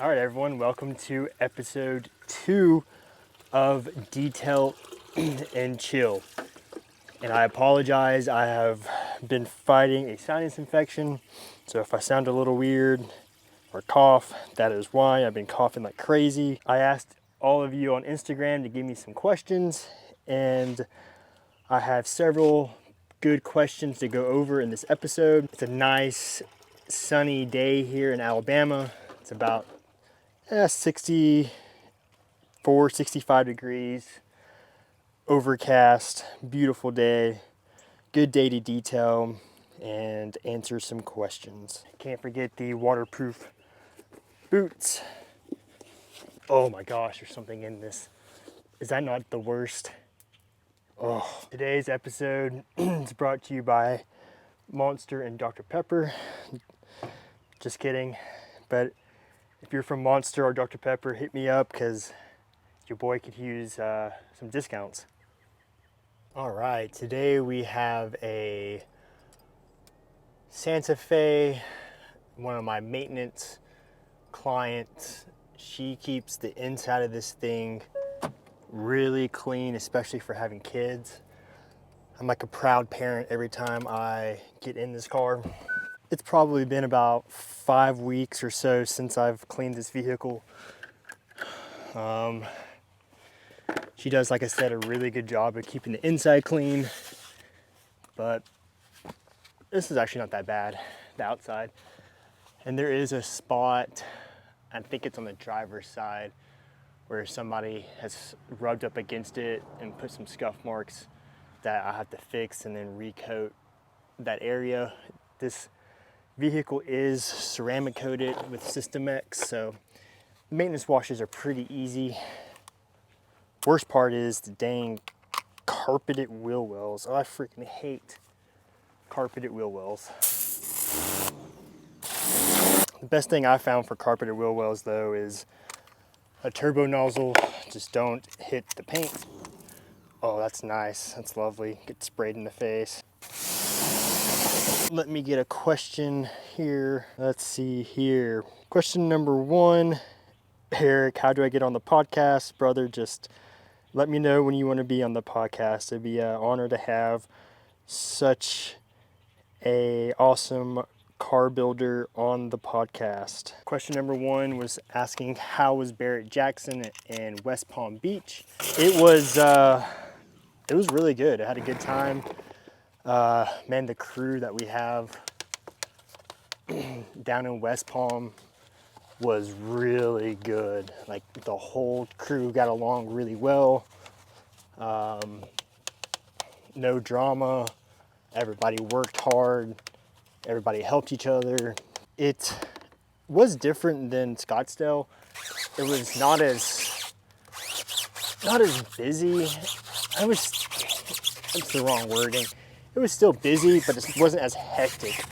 All right, everyone, welcome to episode 2 of Detail and Chill. And I apologize, I have been fighting a sinus infection, so if I sound a little weird or cough, that is why. I've been coughing like crazy. I asked all of you on Instagram to give me some questions, and I have several good questions to go over in this episode. It's a nice sunny day here in Alabama. It's about 64, 65 degrees, overcast, beautiful day, good day to detail and answer some questions. Can't forget the waterproof boots. Oh my gosh, there's something in this. Is that not the worst? Oh. Today's episode is brought to you by Monster and Dr. Pepper. Just kidding, but if you're from Monster or Dr. Pepper, hit me up because your boy could use some discounts. All right, today we have a Santa Fe, one of my maintenance clients. She keeps the inside of this thing really clean, especially for having kids. I'm like a proud parent every time I get in this car. It's probably been about 5 weeks or so since I've cleaned this vehicle. She does, like I said, a really good job of keeping the inside clean, but this is actually not that bad, the outside. And there is a spot, I think it's on the driver's side, where somebody has rubbed up against it and put some scuff marks that I have to fix and then recoat that area. This vehicle is ceramic coated with System X, so maintenance washes are pretty easy. Worst part is the dang carpeted wheel wells. Oh, I freaking hate carpeted wheel wells. The best thing I found for carpeted wheel wells though is a turbo nozzle. Just don't hit the paint. Oh, that's nice. That's lovely. Get sprayed in the face. Let me get a question here. Let's see here. Question number 1. Eric, how do I get on the podcast? Brother, just let me know when you want to be on the podcast. It'd be an honor to have such a awesome car builder on the podcast. Question number 1 was asking how was Barrett Jackson in West Palm Beach. It was really good. I had a good time. Man, the crew that we have down in West Palm was really good. Like the whole crew got along really well. No drama. Everybody worked hard. Everybody helped each other. It was different than Scottsdale. It was not as busy. That's the wrong wording. It was still busy, but it wasn't as hectic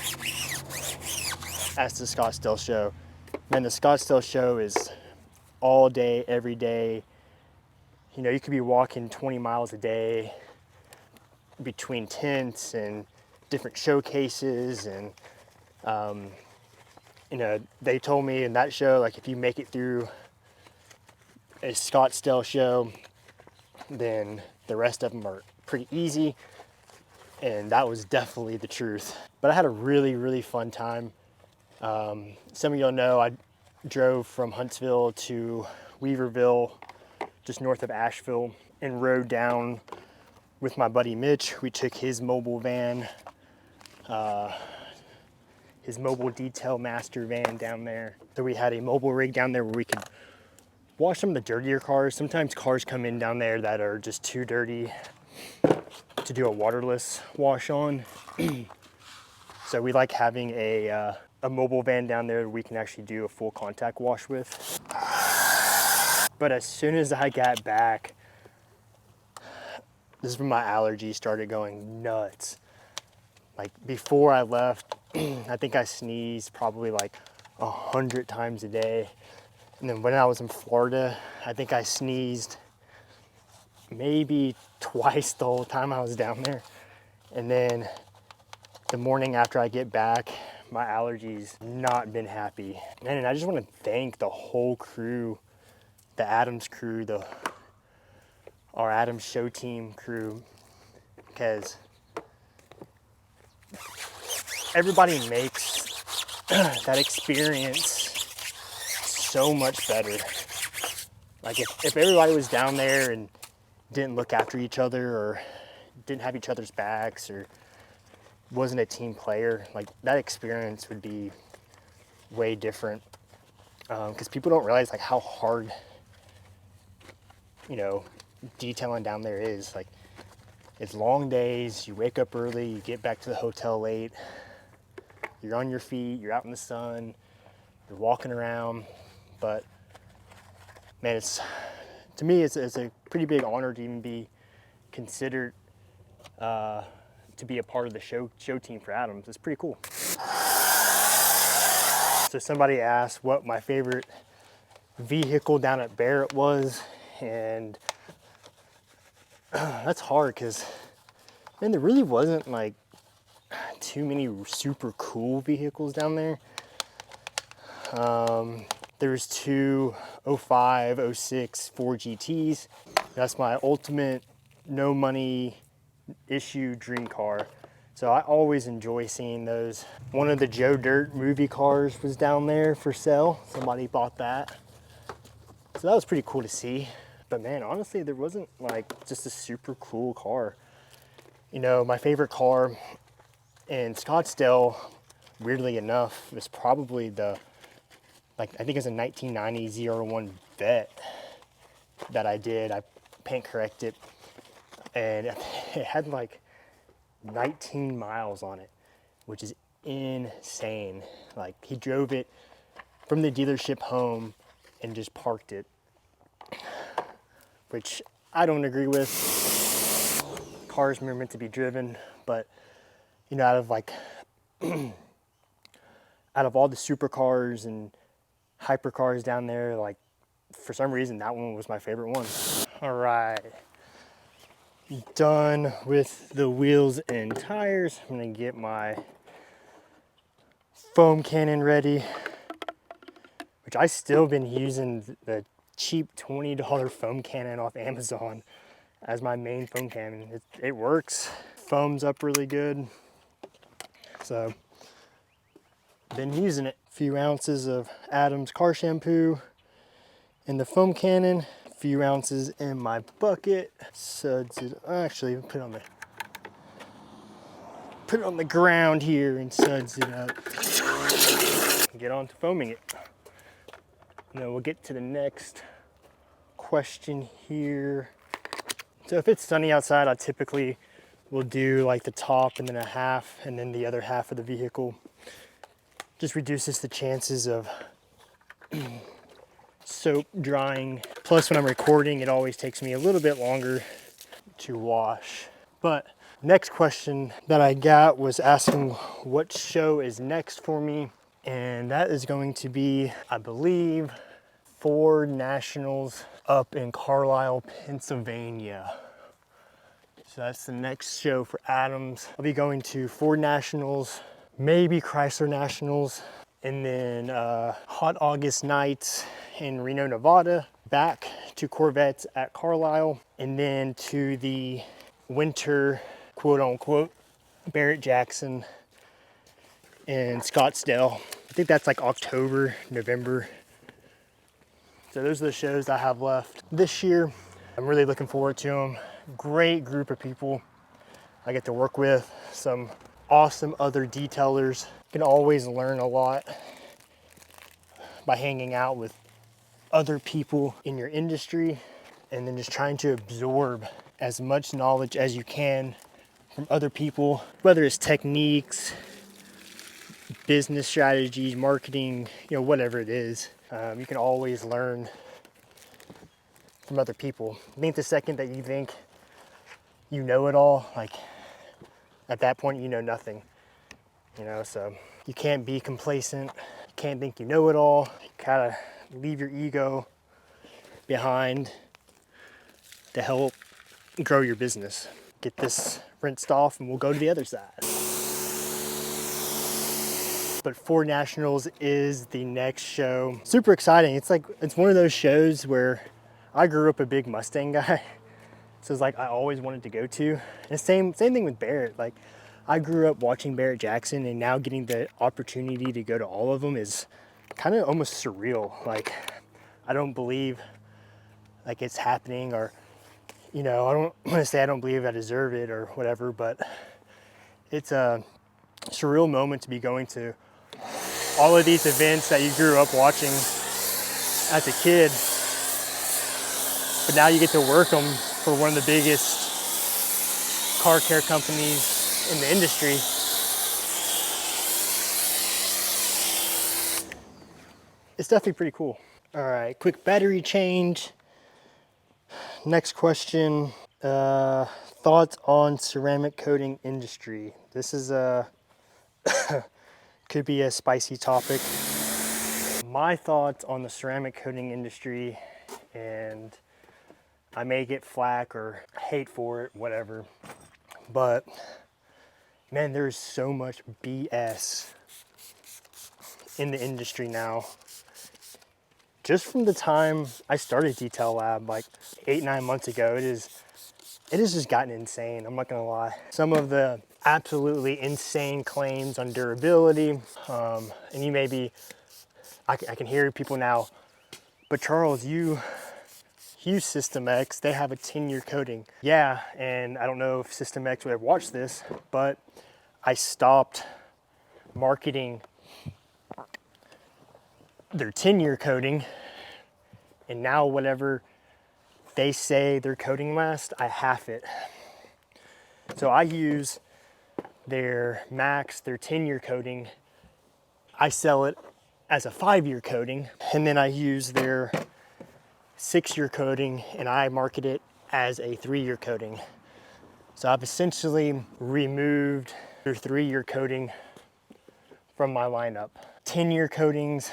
as the Scottsdale show. Man, the Scottsdale show is all day, every day. You know, you could be walking 20 miles a day between tents and different showcases. And, you know, they told me in that show, like, if you make it through a Scottsdale show, then the rest of them are pretty easy. And that was definitely the truth. But I had a really, really fun time. Some of y'all know I drove from Huntsville to Weaverville, just north of Asheville, and rode down with my buddy Mitch. We took his mobile van, his mobile detail master van down there. So we had a mobile rig down there where we could wash some of the dirtier cars. Sometimes cars come in down there that are just too dirty to do a waterless wash on. So we like having a mobile van down there we can actually do a full contact wash with. But as soon as I got back, this is when my allergies started going nuts. Like before I left, I think I sneezed probably like 100 times a day. And then when I was in Florida, I think I sneezed maybe twice the whole time I was down there. And then the morning after I get back, my allergies not been happy. Man, and I just want to thank the whole crew, the Adams crew, our Adams show team crew, because everybody makes that experience so much better. Like if everybody was down there and didn't look after each other or didn't have each other's backs or wasn't a team player, like that experience would be way different. Because people don't realize like how hard, detailing down there is. Like it's long days, you wake up early, you get back to the hotel late, you're on your feet, you're out in the sun, you're walking around. But man, to me, it's a pretty big honor to even be considered to be a part of the show team for Adams. It's pretty cool. So somebody asked what my favorite vehicle down at Barrett was, and that's hard because, man, there really wasn't like too many super cool vehicles down there. There's two 05, 06 Ford GTs. That's my ultimate no money issue dream car. So I always enjoy seeing those. One of the Joe Dirt movie cars was down there for sale. Somebody bought that. So that was pretty cool to see. But man, honestly, there wasn't like just a super cool car. My favorite car in Scottsdale, weirdly enough, was probably I think it's a 1990 ZR1 Vet that I did. I paint corrected, and it had like 19 miles on it, which is insane. Like he drove it from the dealership home and just parked it, which I don't agree with. Cars are meant to be driven, but out of all the supercars and hypercars down there, like for some reason that one was my favorite one. All right, done with the wheels and tires. I'm gonna get my foam cannon ready, which I still been using the cheap $20 foam cannon off Amazon as my main foam cannon. It works, foams up really good, so been using it. A few ounces of Adams car shampoo in the foam cannon, a few ounces in my bucket. Suds it, actually put it on the ground here and suds it up. Get on to foaming it. And then we'll get to the next question here. So if it's sunny outside, I typically will do like the top and then a half and then the other half of the vehicle. Just reduces the chances of soap drying. Plus when I'm recording, it always takes me a little bit longer to wash. But next question that I got was asking what show is next for me. And that is going to be, I believe, Ford Nationals up in Carlisle, Pennsylvania. So that's the next show for Adams. I'll be going to Ford Nationals, maybe Chrysler Nationals, and then hot August nights in Reno, Nevada, back to Corvettes at Carlisle, and then to the winter, quote unquote, Barrett-Jackson in Scottsdale. I think that's like October, November. So those are the shows I have left this year. I'm really looking forward to them. Great group of people I get to work with, some awesome other detailers. You can always learn a lot by hanging out with other people in your industry and then just trying to absorb as much knowledge as you can from other people, whether it's techniques, business strategies, marketing, whatever it is. You can always learn from other people. I think the second that you think you know it all, like at that point you know nothing, so you can't be complacent, you can't think you know it all. You gotta leave your ego behind to help grow your business. Get this rinsed off and we'll go to the other side. but Ford Nationals is the next show. Super exciting. It's one of those shows where I grew up a big Mustang guy. So it's like I always wanted to go to. And same thing with Barrett. Like I grew up watching Barrett Jackson, and now getting the opportunity to go to all of them is kind of almost surreal. Like I don't believe like it's happening, or I don't want to say I don't believe I deserve it or whatever, but it's a surreal moment to be going to all of these events that you grew up watching as a kid, but now you get to work them for one of the biggest car care companies in the industry. It's definitely pretty cool. All right, quick battery change. Next question, thoughts on ceramic coating industry. This is could be a spicy topic. My thoughts on the ceramic coating industry, and I may get flack or hate for it, whatever, but man, there's so much BS in the industry now. Just from the time I started Detail Lab like 8-9 months ago, it has just gotten insane. I'm not gonna lie. Some of the absolutely insane claims on durability, and you may be, I can hear people now, but Charles, you use System X, they have a 10-year coating. Yeah, and I don't know if System X would have watched this, but I stopped marketing their 10-year coating, and now whatever they say their coating lasts, I half it. So I use their max, their 10-year coating. I sell it as a 5-year coating, and then I use their 6-year coating and I market it as a 3-year coating. So I've essentially removed their 3-year coating from my lineup. 10-year coatings,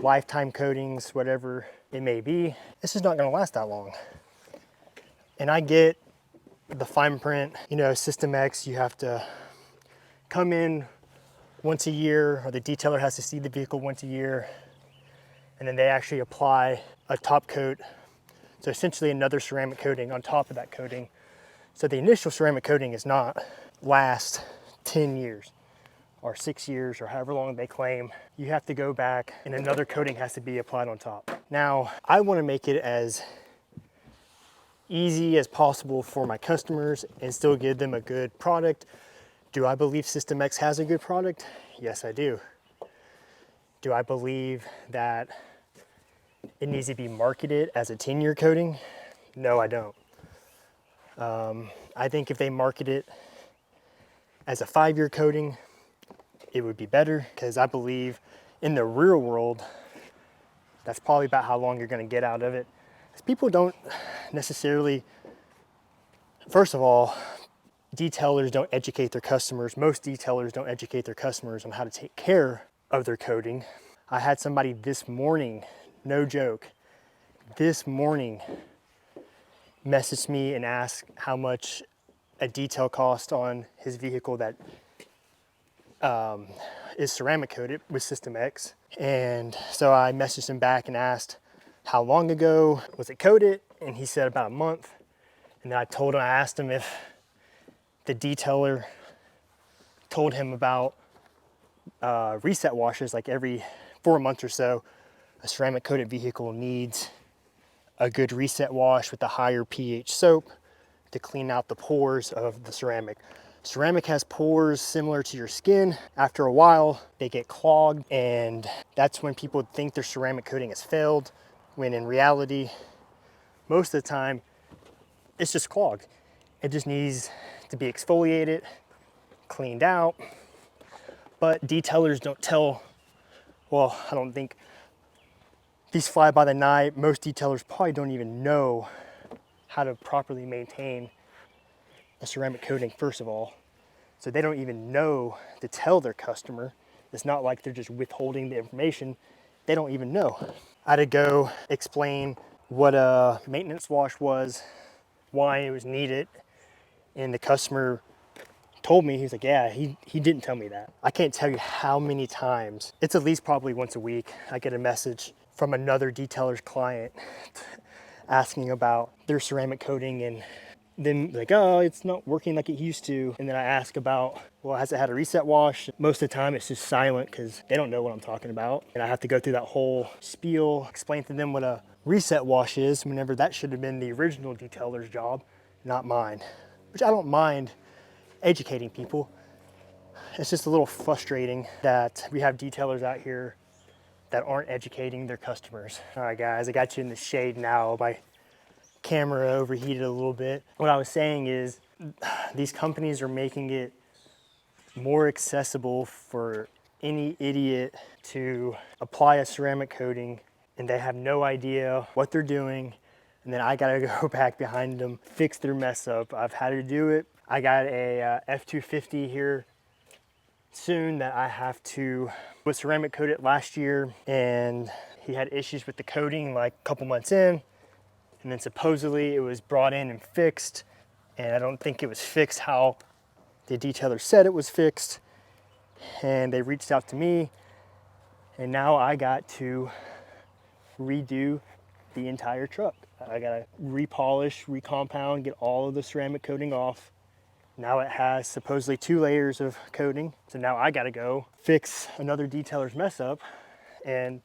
lifetime coatings, whatever it may be, this is not gonna last that long. And I get the fine print, System X, you have to come in once a year, or the detailer has to see the vehicle once a year, and then they actually apply a top coat. So essentially another ceramic coating on top of that coating. So the initial ceramic coating is not last 10 years or 6 years or however long they claim. You have to go back and another coating has to be applied on top. Now, I want to make it as easy as possible for my customers and still give them a good product. Do I believe System X has a good product? Yes, I do. Do I believe that it needs to be marketed as a 10-year coating? No, I don't. I think if they market it as a 5-year coating, it would be better, because I believe in the real world, that's probably about how long you're gonna get out of it. Because people don't necessarily, first of all, detailers don't educate their customers. Most detailers don't educate their customers on how to take care of their coating. I had somebody this morning, no joke, this morning messaged me and asked how much a detail cost on his vehicle that is ceramic coated with System X. And so I messaged him back and asked how long ago was it coated, and he said about a month. And then I asked him if the detailer told him about reset washes, like every 4 months or so. A ceramic coated vehicle needs a good reset wash with a higher pH soap to clean out the pores of the ceramic. Ceramic has pores similar to your skin. After a while, they get clogged, and that's when people think their ceramic coating has failed, when in reality, most of the time, it's just clogged. It just needs to be exfoliated, cleaned out. But detailers don't tell, well, I don't think these fly by the night. Most detailers probably don't even know how to properly maintain a ceramic coating, first of all. So they don't even know to tell their customer. It's not like they're just withholding the information. They don't even know. I had to go explain what a maintenance wash was, why it was needed, and the customer told me, he's like, yeah, he didn't tell me that. I can't tell you how many times, it's at least probably once a week, I get a message from another detailer's client asking about their ceramic coating, and then like, oh, it's not working like it used to. And then I ask about, well, has it had a reset wash? Most of the time it's just silent because they don't know what I'm talking about. And I have to go through that whole spiel, explain to them what a reset wash is, whenever that should have been the original detailer's job, not mine. Which I don't mind educating people. It's just a little frustrating that we have detailers out here that aren't educating their customers. All right, guys, I got you in the shade now. My camera overheated a little bit. What I was saying is these companies are making it more accessible for any idiot to apply a ceramic coating, and they have no idea what they're doing. And then I gotta go back behind them, fix their mess up. I've had to do it. I got a F250 here soon that I have to was ceramic coated last year, and he had issues with the coating like a couple months in, and then supposedly it was brought in and fixed, and I don't think it was fixed how the detailer said it was fixed. And they reached out to me, and now I got to redo the entire truck. I gotta repolish, recompound, get all of the ceramic coating off. Now it has supposedly 2 layers of coating. So now I gotta go fix another detailer's mess up. And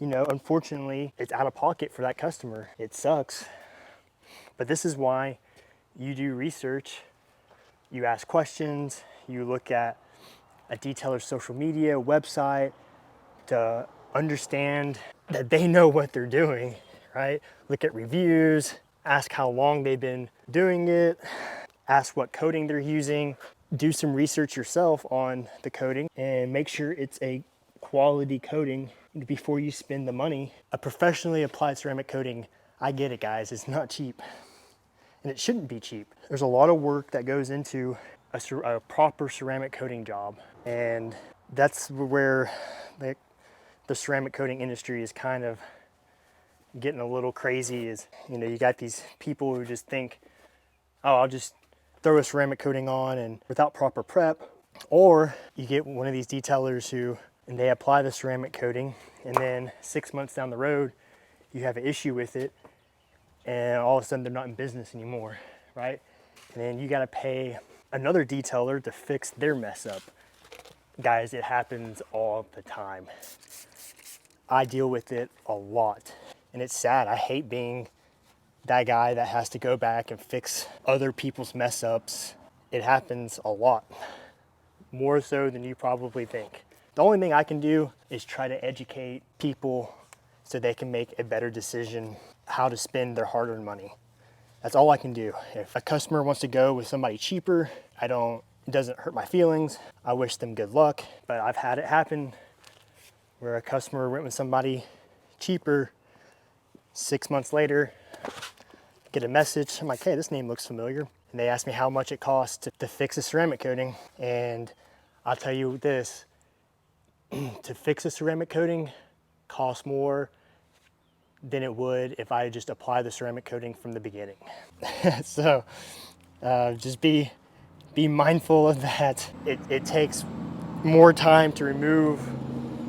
you know, unfortunately, it's out of pocket for that customer. It sucks. But this is why you do research, you ask questions, you look at a detailer's social media, website, to understand that they know what they're doing, right? Look at reviews, ask how long they've been doing it, ask what coating they're using, do some research yourself on the coating, and make sure it's a quality coating before you spend the money. A professionally applied ceramic coating, I get it, guys, it's not cheap. And it shouldn't be cheap. There's a lot of work that goes into a proper ceramic coating job. And that's where the ceramic coating industry is kind of getting a little crazy. Is, you know, you got these people who just think, oh, I'll just throw a ceramic coating on and without proper prep. Or you get one of these detailers who, and they apply the ceramic coating, and then 6 months down the road, you have an issue with it, and all of a sudden they're not in business anymore, right? And then you gotta pay another detailer to fix their mess up. Guys, it happens all the time. I deal with it a lot, and it's sad. I hate being that guy that has to go back and fix other people's mess ups. It happens a lot, more so than you probably think. The only thing I can do is try to educate people so they can make a better decision how to spend their hard-earned money. That's all I can do. If a customer wants to go with somebody cheaper, it doesn't hurt my feelings. I wish them good luck, but I've had it happen where a customer went with somebody cheaper. 6 months later, get a message. I'm like, hey, this name looks familiar. And they asked me how much it costs to fix a ceramic coating. And I'll tell you this, to fix a ceramic coating costs more than it would if I just apply the ceramic coating from the beginning. So just be mindful of that. It takes more time to remove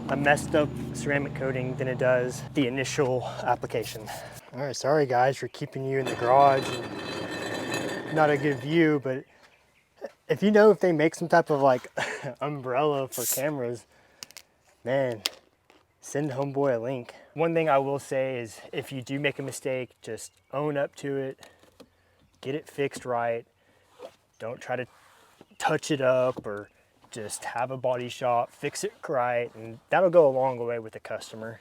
a messed up ceramic coating than it does the initial application. All right, sorry guys for keeping you in the garage. Not a good view, but if you know if they make some type of like umbrella for cameras, man, send homeboy a link. One thing I will say is if you do make a mistake, just own up to it, get it fixed right. Don't try to touch it up or just have a body shop, fix it right, and that'll go a long way with the customer.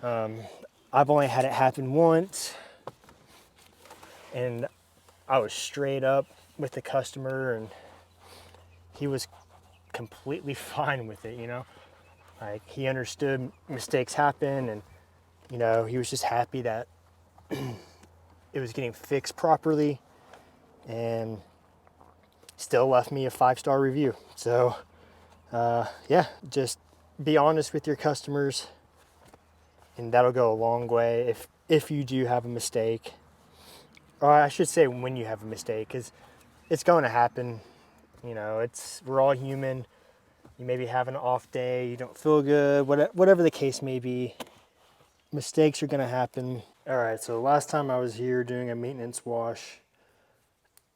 I've only had it happen once, and I was straight up with the customer, and he was completely fine with it, you know? Like, he understood mistakes happen, and, you know, he was just happy that it was getting fixed properly, and still left me a 5-star review. So, yeah, just be honest with your customers, and that'll go a long way if you do have a mistake. Or I should say when you have a mistake, because it's going to happen. You know, we're all human. You maybe have an off day, you don't feel good, whatever the case may be. Mistakes are gonna happen. All right, so last time I was here doing a maintenance wash,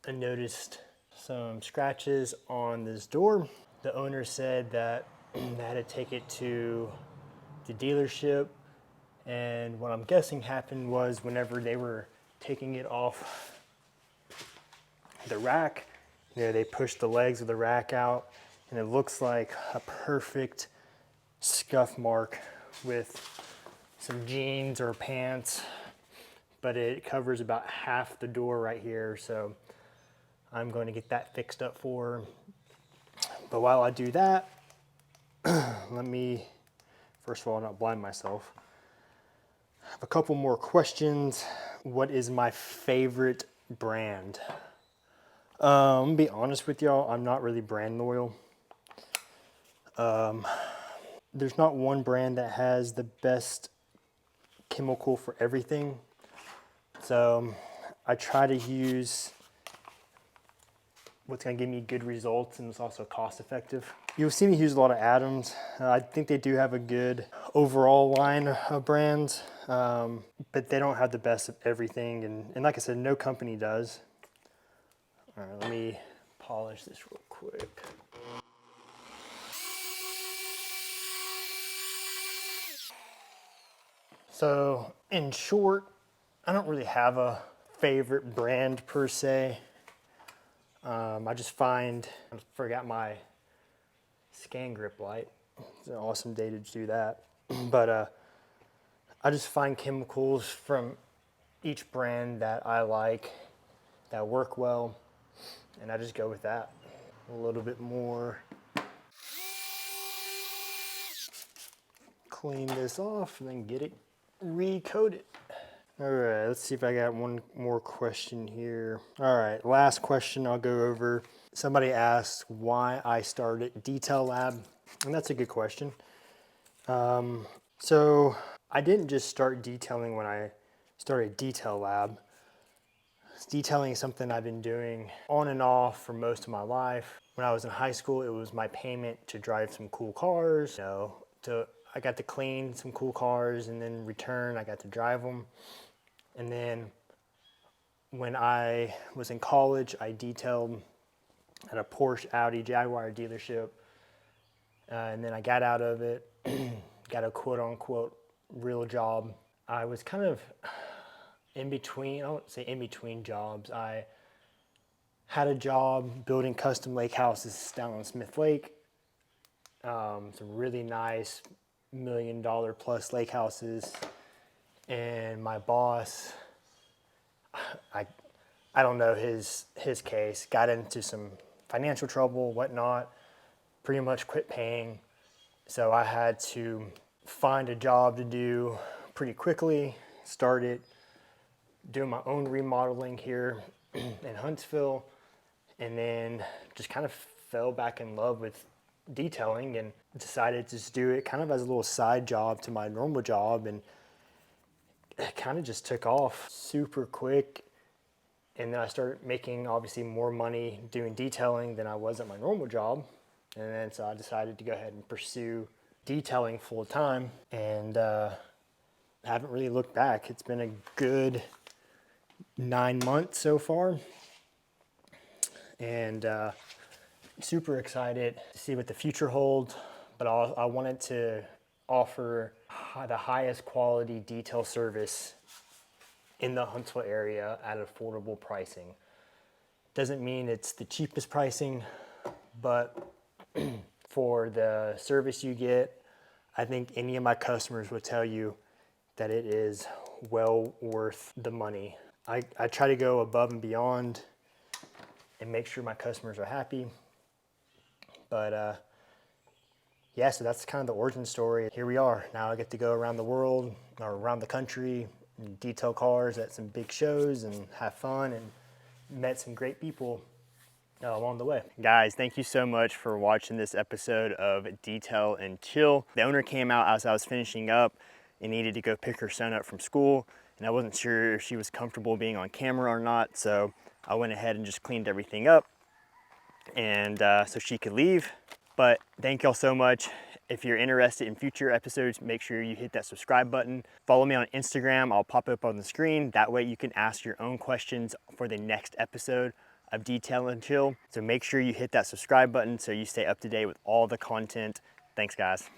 I noticed some scratches on this door. The owner said that they had to take it to the dealership, and what I'm guessing happened was whenever they were taking it off the rack, you know, they pushed the legs of the rack out, and it looks like a perfect scuff mark with some jeans or pants, but it covers about half the door right here, so I'm going to get that fixed up for her. But while I do that, let me, first of all, not blind myself. I have a couple more questions. What is my favorite brand? Be honest with y'all, I'm not really brand loyal. There's not one brand that has the best chemical for everything. So I try to use what's gonna give me good results and it's also cost effective. You'll see me use a lot of Adams. I think they do have a good overall line of brands, but they don't have the best of everything. And like I said, no company does. All right, let me polish this real quick. So in short, I don't really have a favorite brand per se. I just I forgot my scan grip light. It's an awesome day to do that. But I just find chemicals from each brand that I like, that work well, and I just go with that. A little bit more. Clean this off and then get it recoated. All right, let's see if I got one more question here. All right, last question I'll go over. Somebody asked why I started Detail Lab, and that's a good question. So I didn't just start detailing when I started Detail Lab. Detailing is something I've been doing on and off for most of my life. When I was in high school, it was my payment to drive some cool cars. I got to clean some cool cars and then return, I got to drive them. And then when I was in college, I detailed at a Porsche, Audi, Jaguar dealership. And then I got out of it, got a quote unquote real job. I was kind of in between, I won't say in between jobs. I had a job building custom lake houses down on Smith Lake. Some really nice $1 million plus lake houses. And my boss, I don't know his case, got into some financial trouble, whatnot, pretty much quit paying. So I had to find a job to do pretty quickly, started doing my own remodeling here in Huntsville, and then just kind of fell back in love with detailing and decided to just do it kind of as a little side job to my normal job, and it kind of just took off super quick. And then I started making obviously more money doing detailing than I was at my normal job. And then so I decided to go ahead and pursue detailing full time, and haven't really looked back. It's been a good 9 months so far, and super excited to see what the future holds. But I wanted to offer the highest quality detail service in the Huntsville area at affordable pricing. Doesn't mean it's the cheapest pricing, but for the service you get, I think any of my customers will tell you that it is well worth the money. I try to go above and beyond and make sure my customers are happy. But yeah, so that's kind of the origin story. Here we are. Now I get to go around the world or around the country and detail cars at some big shows and have fun, and met some great people along the way. Guys, thank you so much for watching this episode of Detail and Chill. The owner came out as I was finishing up and needed to go pick her son up from school, and I wasn't sure if she was comfortable being on camera or not, so I went ahead and just cleaned everything up. and so she could leave. But thank y'all so much. If you're interested in future episodes, make sure you hit that subscribe button. Follow me on Instagram. I'll pop up on the screen. That way you can ask your own questions for the next episode of Detail and Chill. So make sure you hit that subscribe button so you stay up to date with all the content. Thanks, guys.